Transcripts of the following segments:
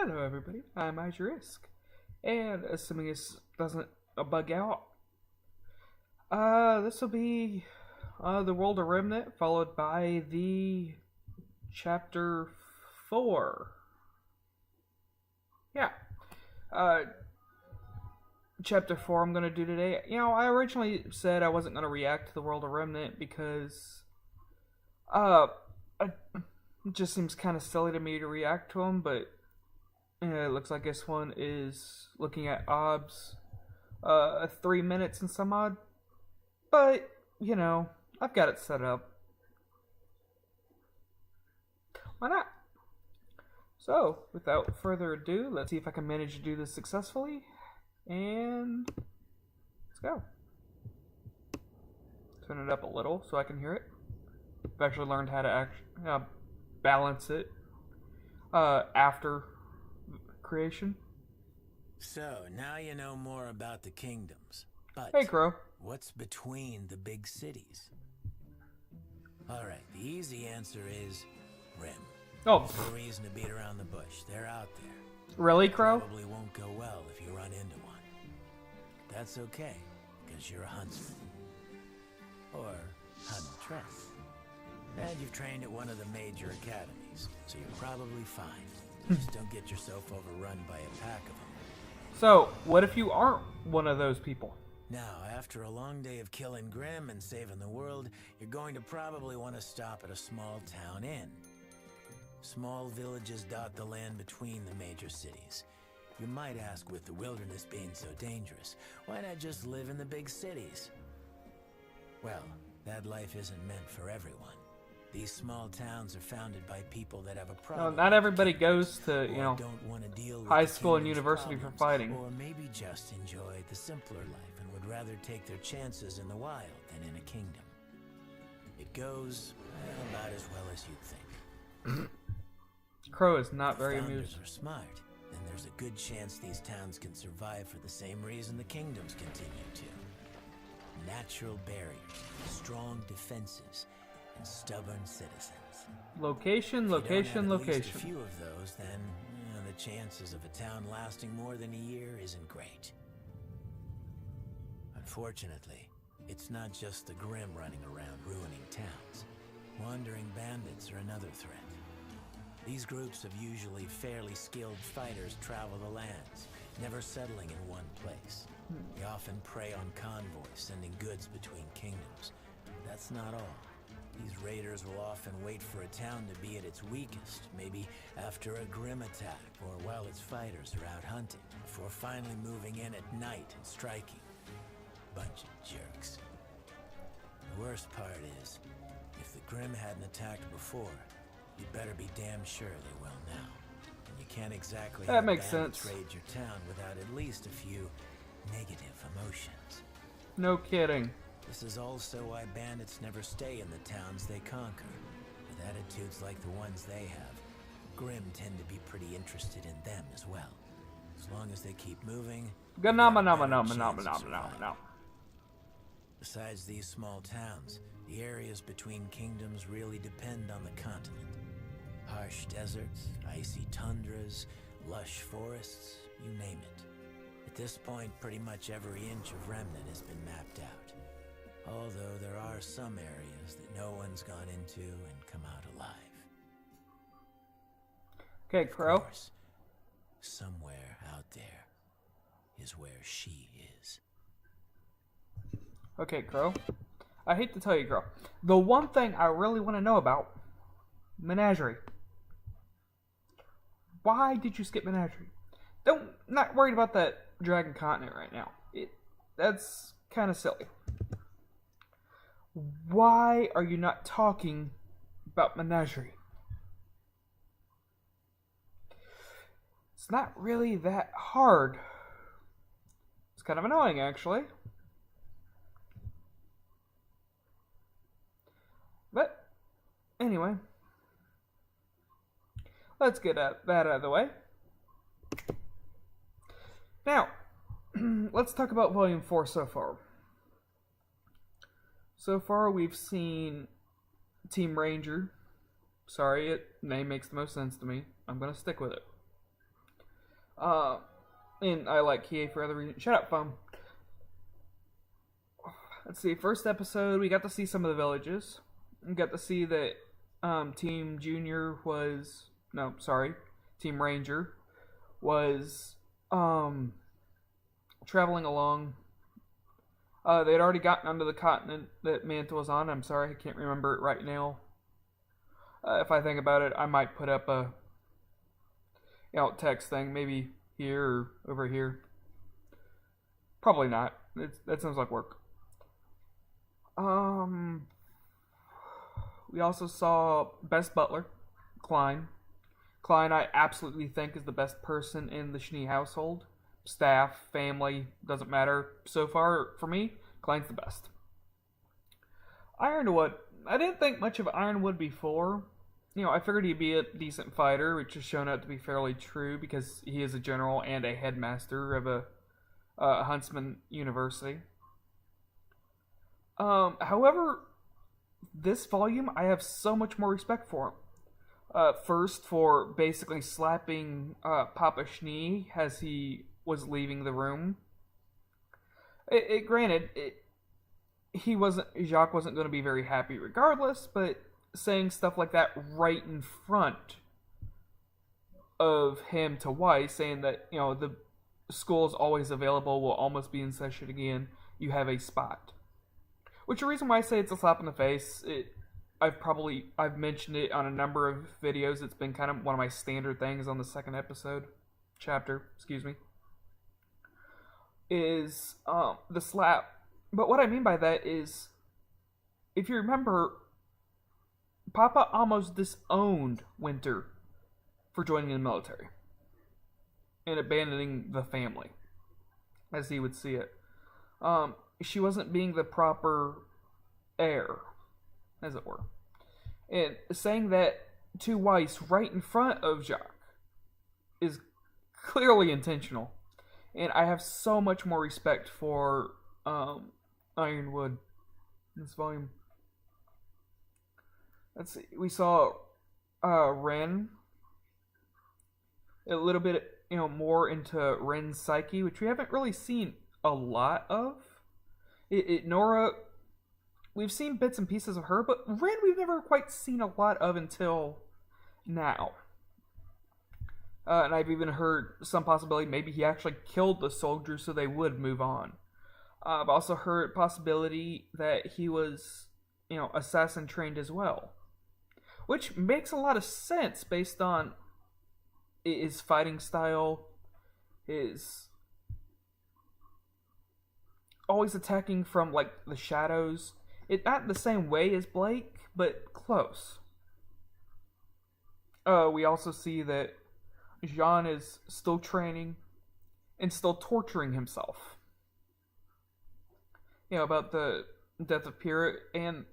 Hello everybody, I'm Risk, and assuming this doesn't bug out, this will be the World of Remnant followed by the Chapter 4. Yeah, uh, Chapter 4 I'm going to do today. You know, I originally said I wasn't going to react to the World of Remnant because, it just seems kind of silly to me to react to them, but it looks like this one is looking at OBS 3 minutes and some odd. But, you know, I've got it set up. Why not? So, without further ado, let's see if I can manage to do this successfully. And let's go. Turn it up a little so I can hear it. I've actually learned how to balance it after creation. So, now you know more about the kingdoms. But hey, Crow. What's between the big cities? Alright, the easy answer is Rim. Oh. No reason to beat around the bush. They're out there. Really, Crow? Probably won't go well if you run into one. That's okay, because you're a huntsman. Or huntress. And you've trained at one of the major academies, so you're probably fine. Just don't get yourself overrun by a pack of them. So, what if you aren't one of those people? Now, after a long day of killing Grimm and saving the world, you're going to probably want to stop at a small town inn. Small villages dot the land between the major cities. You might ask, with the wilderness being so dangerous, why not just live in the big cities? Well, that life isn't meant for everyone. These small towns are founded by people that have a problem. No, not everybody goes to, you know, don't want to deal with high school and university for problems, fighting. Or maybe just enjoy the simpler life and would rather take their chances in the wild than in a kingdom. It goes about as well as you'd think. Crow is not very If the amused. founders are smart, then there's a good chance these towns can survive for the same reason the kingdoms continue to. Natural barriers, strong defenses, and stubborn citizens. Location, location, If you don't have at least location. a few of those, then the chances of a town lasting more than a year isn't great. Unfortunately, it's not just the Grimm running around ruining towns. Wandering bandits are another threat. These groups of usually fairly skilled fighters travel the lands, never settling in one place. They often prey on convoys, sending goods between kingdoms. But that's not all. These raiders will often wait for a town to be at its weakest, maybe after a Grimm attack or while its fighters are out hunting, before finally moving in at night and striking. Bunch of jerks. The worst part is, if the Grimm hadn't attacked before, you'd better be damn sure they will now. And you can't exactly That makes sense. raid your town without at least a few negative emotions. No kidding. This is also why bandits never stay in the towns they conquer. With attitudes like the ones they have, Grimm tend to be pretty interested in them as well. As long as they keep moving, Besides these small towns, the areas between kingdoms really depend on the continent. Harsh deserts, icy tundras, lush forests, you name it. At this point, pretty much every inch of Remnant has been mapped out. Although there are some areas that no one's gone into and come out alive. Okay, Crow. Of course, somewhere out there is where she is. Okay, Crow. I hate to tell you, Crow. The one thing I really want to know about, Menagerie. Why did you skip Menagerie? Not worried about that Dragon Continent right now. That's kind of silly. Why are you not talking about Menagerie? It's not really that hard. It's kind of annoying, actually. But, anyway. Let's get that out of the way. Now, let's talk about Volume 4 so far. So far, we've seen Team Ranger. Sorry, name makes the most sense to me. I'm going to stick with it. Uh, and I like Kie for other reasons. Shut up, phone. Let's see. First episode, we got to see some of the villages. We got to see that Team Junior was... No, sorry. Team Ranger was traveling along. They'd already gotten onto the continent that Manta was on. I'm sorry, I can't remember it right now. If I think about it, I might put up a text thing, maybe here or over here. Probably not. That sounds like work. We also saw Best Butler, Klein. Klein, I absolutely think, is the best person in the Schnee household. Staff, family, doesn't matter. So far, for me, Klein's the best. Ironwood. I didn't think much of Ironwood before. I figured he'd be a decent fighter, which has shown out to be fairly true because he is a general and a headmaster of a Huntsman University. However, this volume, I have so much more respect for him. First, for basically slapping Papa Schnee as he was leaving the room. Granted, Jacques wasn't going to be very happy regardless, but saying stuff like that right in front of him to Weiss, saying that, the school is always available, will almost be in session again, you have a spot. Which is the reason why I say it's a slap in the face. I've mentioned it on a number of videos. It's been kind of one of my standard things on the second chapter, is the slap. But what I mean by that is, if you remember, Papa almost disowned Winter for joining the military and abandoning the family, as he would see it. She wasn't being the proper heir, as it were. And saying that to Weiss right in front of Jacques is clearly intentional. And I have so much more respect for Ironwood in this volume. Let's see. We saw Ren. A little bit, more into Ren's psyche, which we haven't really seen a lot of. Nora, we've seen bits and pieces of her, but Ren we've never quite seen a lot of until now. And I've even heard some possibility maybe he actually killed the soldiers so they would move on. I've also heard possibility that he was, assassin trained as well. Which makes a lot of sense based on his fighting style, his always attacking from, the shadows. Not the same way as Blake, but close. We also see that Jean is still training and still torturing himself. About the death of Pierre, and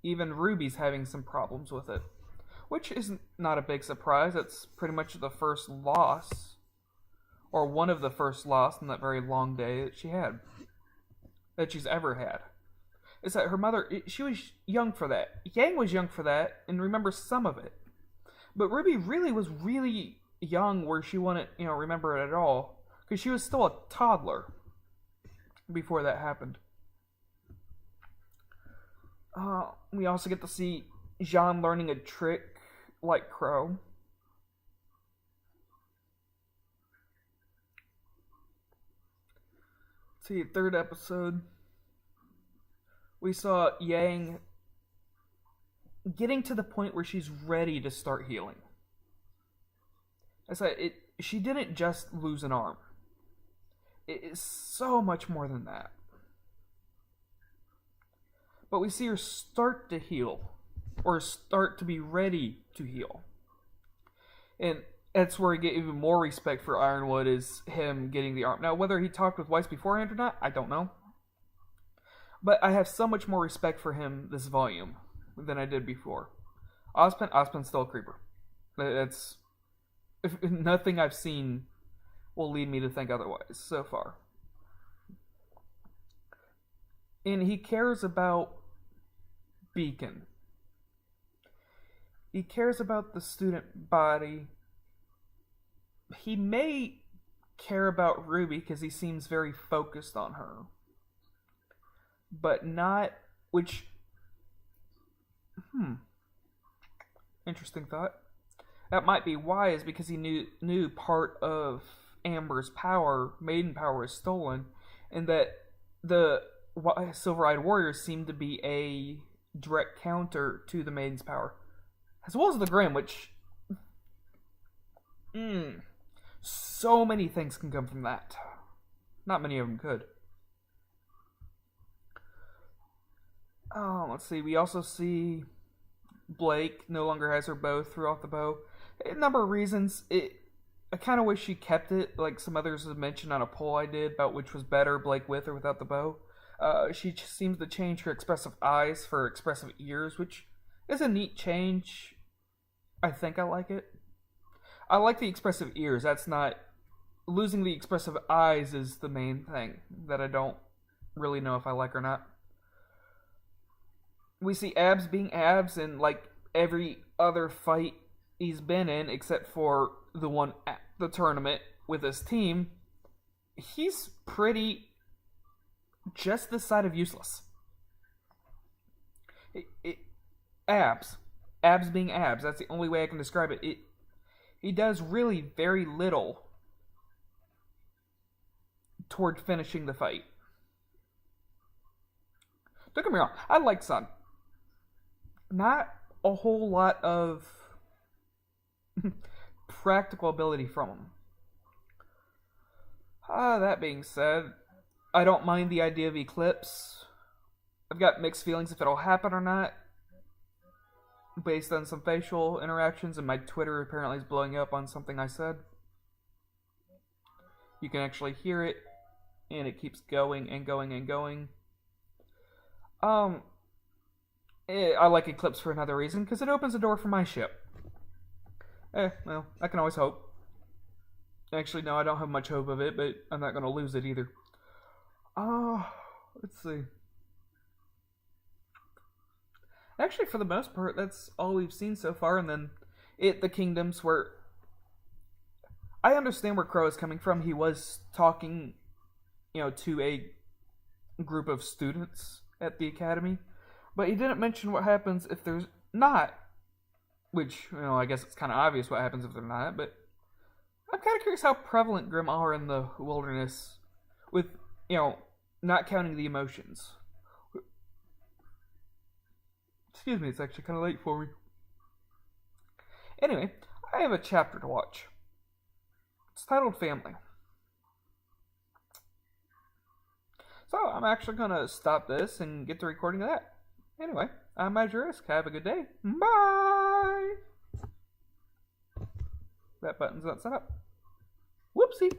even Ruby's having some problems with it. Which is not a big surprise. That's pretty much the first loss, or one of the first loss in that very long day that she's ever had. Is that her mother, she was young for that. Yang was young for that, and remembers some of it. But Ruby really was really young where she wouldn't, remember it at all. Because she was still a toddler before that happened. We also get to see Jean learning a trick like Crow. See, third episode, we saw Yang getting to the point where she's ready to start healing. I said, she didn't just lose an arm. It is so much more than that. But we see her start to heal, or start to be ready to heal. And that's where I get even more respect for Ironwood, is him getting the arm. Now, whether he talked with Weiss beforehand or not, I don't know. But I have so much more respect for him this volume than I did before. Ozpin's still a creeper. That's... nothing I've seen will lead me to think otherwise so far. And he cares about Beacon. He cares about the student body. he may care about Ruby because he seems very focused on her, but not which. Interesting thought. That might be why, is because he knew part of Amber's power, maiden power, is stolen, and that the silver-eyed warriors seem to be a direct counter to the maiden's power, as well as the Grimm, which so many things can come from that. Not many of them could. Let's see. We also see Blake no longer has her bow, threw off the bow. A number of reasons. I kind of wish she kept it, like some others have mentioned on a poll I did about which was better, Blake with or without the bow. She seems to change her expressive eyes for expressive ears, which is a neat change. I think I like it. I like the expressive ears. That's not... Losing the expressive eyes is the main thing that I don't really know if I like or not. We see Abs being Abs in like every other fight he's been in, except for the one at the tournament with his team. He's pretty just this side of useless. Abs being Abs. That's the only way I can describe it. He does really very little toward finishing the fight. Don't get me wrong, I like Sun. Not a whole lot of practical ability from him. That being said, I don't mind the idea of Eclipse. I've got mixed feelings if it'll happen or not, based on some facial interactions, and my Twitter apparently is blowing up on something I said. You can actually hear it, and it keeps going and going and going. I like Eclipse for another reason, because it opens the door for my ship. Well, I can always hope. Actually, no, I don't have much hope of it, but I'm not going to lose it either. Let's see. Actually, for the most part, that's all we've seen so far, and then the Kingdoms, where I understand where Crow is coming from. He was talking, to a group of students at the academy, but he didn't mention what happens if there's not, which, I guess it's kind of obvious what happens if they're not, but I'm kind of curious how prevalent Grimm are in the wilderness with, not counting the emotions. Excuse me, it's actually kind of late for me. Anyway, I have a chapter to watch. It's titled Family. So, I'm actually going to stop this and get to recording of that. Anyway, I'm Majorisk. Have a good day. Bye! That button's not set up. Whoopsie!